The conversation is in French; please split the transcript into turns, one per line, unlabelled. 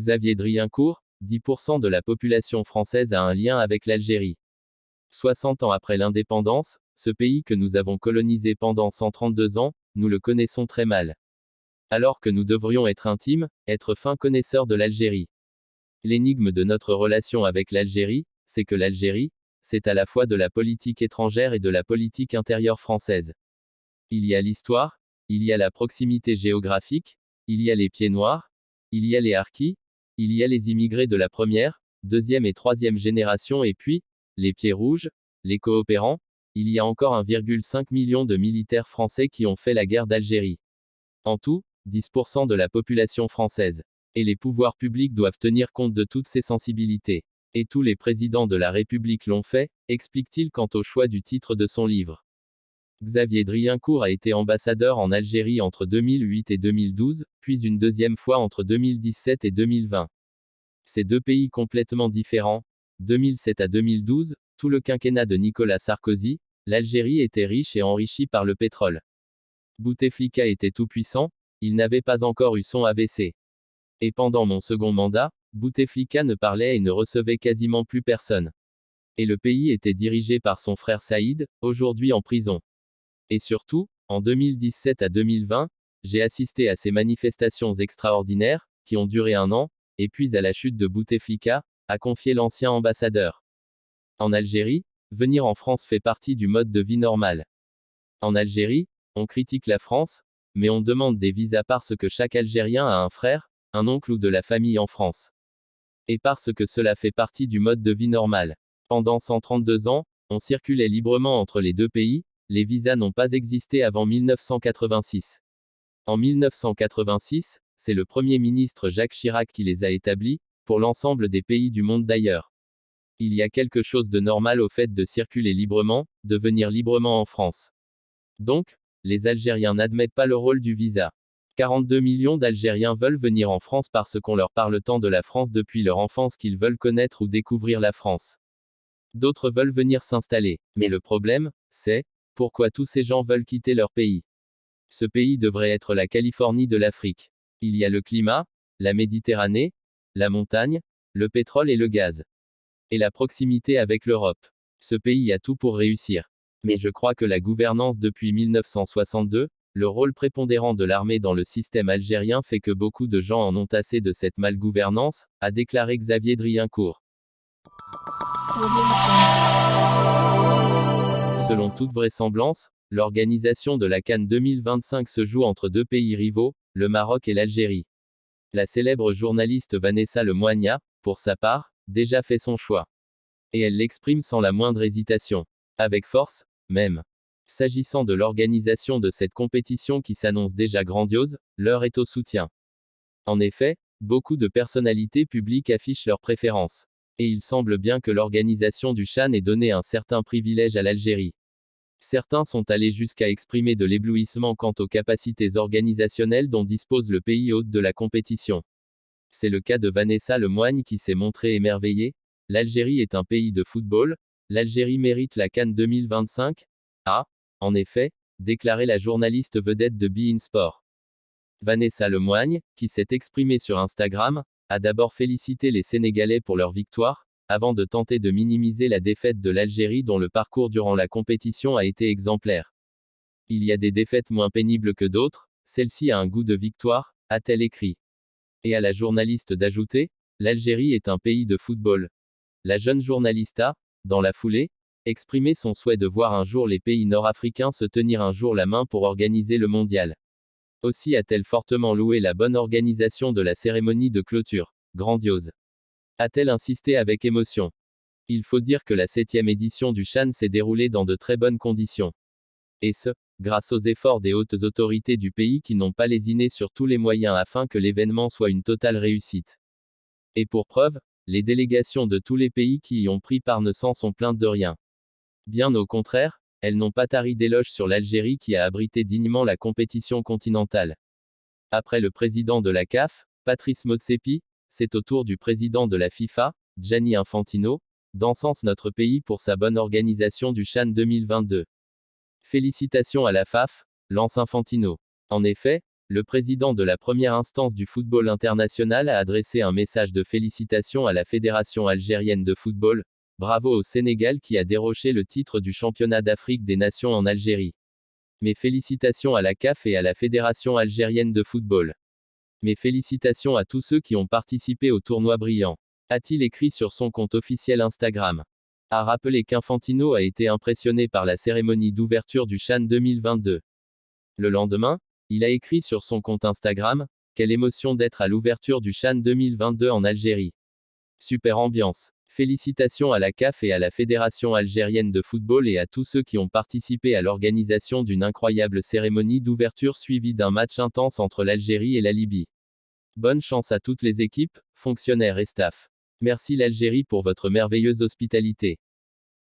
Xavier Driencourt, 10% de la population française a un lien avec l'Algérie. 60 ans après l'indépendance, ce pays que nous avons colonisé pendant 132 ans, nous le connaissons très mal. Alors que nous devrions être intimes, être fins connaisseurs de l'Algérie. L'énigme de notre relation avec l'Algérie, c'est que l'Algérie, c'est à la fois de la politique étrangère et de la politique intérieure française. Il y a l'histoire, il y a la proximité géographique, il y a les pieds noirs, il y a les harkis, il y a les immigrés de la première, deuxième et troisième génération et puis, les pieds rouges, les coopérants, il y a encore 1,5 million de militaires français qui ont fait la guerre d'Algérie. En tout, 10% de la population française. Et les pouvoirs publics doivent tenir compte de toutes ces sensibilités. Et tous les présidents de la République l'ont fait, explique-t-il quant au choix du titre de son livre. Xavier Driencourt a été ambassadeur en Algérie entre 2008 et 2012, puis une deuxième fois entre 2017 et 2020. Ces deux pays complètement différents. 2007 à 2012, tout le quinquennat de Nicolas Sarkozy, l'Algérie était riche et enrichie par le pétrole. Bouteflika était tout-puissant, il n'avait pas encore eu son AVC. Et pendant mon second mandat, Bouteflika ne parlait et ne recevait quasiment plus personne. Et le pays était dirigé par son frère Saïd, aujourd'hui en prison. Et surtout, en 2017 à 2020, j'ai assisté à ces manifestations extraordinaires, qui ont duré 1 an, et puis à la chute de Bouteflika, a confié l'ancien ambassadeur. En Algérie, venir en France fait partie du mode de vie normal. En Algérie, on critique la France, mais on demande des visas parce que chaque Algérien a un frère, un oncle ou de la famille en France. Et parce que cela fait partie du mode de vie normal. Pendant 132 ans, on circulait librement entre les deux pays, les visas n'ont pas existé avant 1986. En 1986, c'est le Premier ministre Jacques Chirac qui les a établis, pour l'ensemble des pays du monde d'ailleurs. Il y a quelque chose de normal au fait de circuler librement, de venir librement en France. Donc, les Algériens n'admettent pas le rôle du visa. 42 millions d'Algériens veulent venir en France parce qu'on leur parle tant de la France depuis leur enfance qu'ils veulent connaître ou découvrir la France. D'autres veulent venir s'installer. Mais le problème, c'est, pourquoi tous ces gens veulent quitter leur pays? Ce pays devrait être la Californie de l'Afrique. Il y a le climat, la Méditerranée, la montagne, le pétrole et le gaz. Et la proximité avec l'Europe. Ce pays a tout pour réussir. Mais je crois que la gouvernance depuis 1962, le rôle prépondérant de l'armée dans le système algérien fait que beaucoup de gens en ont assez de cette malgouvernance, a déclaré Xavier Driencourt. Selon toute vraisemblance, l'organisation de la CAN 2025 se joue entre deux pays rivaux, le Maroc et l'Algérie. La célèbre journaliste Vanessa Lemoyne a, pour sa part, déjà fait son choix. Et elle l'exprime sans la moindre hésitation. Avec force, même. S'agissant de l'organisation de cette compétition qui s'annonce déjà grandiose, l'heure est au soutien. En effet, beaucoup de personnalités publiques affichent leurs préférences. Et il semble bien que l'organisation du CHAN ait donné un certain privilège à l'Algérie. Certains sont allés jusqu'à exprimer de l'éblouissement quant aux capacités organisationnelles dont dispose le pays hôte de la compétition. C'est le cas de Vanessa Lemoyne qui s'est montrée émerveillée. L'Algérie est un pays de football, l'Algérie mérite la CAN 2025, a, en effet, déclaré la journaliste vedette de beIN Sport. Vanessa Lemoyne, qui s'est exprimée sur Instagram, a d'abord félicité les Sénégalais pour leur victoire, avant de tenter de minimiser la défaite de l'Algérie dont le parcours durant la compétition a été exemplaire. Il y a des défaites moins pénibles que d'autres, celle-ci a un goût de victoire, a-t-elle écrit. Et à la journaliste d'ajouter, l'Algérie est un pays de football. La jeune journaliste a, dans la foulée, exprimé son souhait de voir un jour les pays nord-africains se tenir un jour la main pour organiser le mondial. Aussi a-t-elle fortement loué la bonne organisation de la cérémonie de clôture, grandiose. A-t-elle insisté avec émotion. Il faut dire que la 7e édition du CHAN s'est déroulée dans de très bonnes conditions. Et ce, grâce aux efforts des hautes autorités du pays qui n'ont pas lésiné sur tous les moyens afin que l'événement soit une totale réussite. Et pour preuve, les délégations de tous les pays qui y ont pris part ne s'en sont plaintes de rien. Bien au contraire, elles n'ont pas tari d'éloges sur l'Algérie qui a abrité dignement la compétition continentale. Après le président de la CAF, Patrice Motsepi, c'est au tour du président de la FIFA, Gianni Infantino, d'encenser notre pays pour sa bonne organisation du CHAN 2022. Félicitations à la FAF, lance Infantino. En effet, Le président de la première instance du football international a adressé un message de félicitations à la Fédération algérienne de football. Bravo au Sénégal qui a déroché le titre du championnat d'Afrique des Nations en Algérie. Mes félicitations à la CAF et à la Fédération algérienne de football. Mes félicitations à tous ceux qui ont participé au tournoi brillant. A-t-il écrit sur son compte officiel Instagram. A rappelé qu'Infantino a été impressionné par la cérémonie d'ouverture du CHAN 2022. Le lendemain, il a écrit sur son compte Instagram, quelle émotion d'être à l'ouverture du CHAN 2022 en Algérie. Super ambiance. Félicitations à la CAF et à la Fédération algérienne de football et à tous ceux qui ont participé à l'organisation d'une incroyable cérémonie d'ouverture suivie d'un match intense entre l'Algérie et la Libye. Bonne chance à toutes les équipes, fonctionnaires et staff. Merci l'Algérie pour votre merveilleuse hospitalité.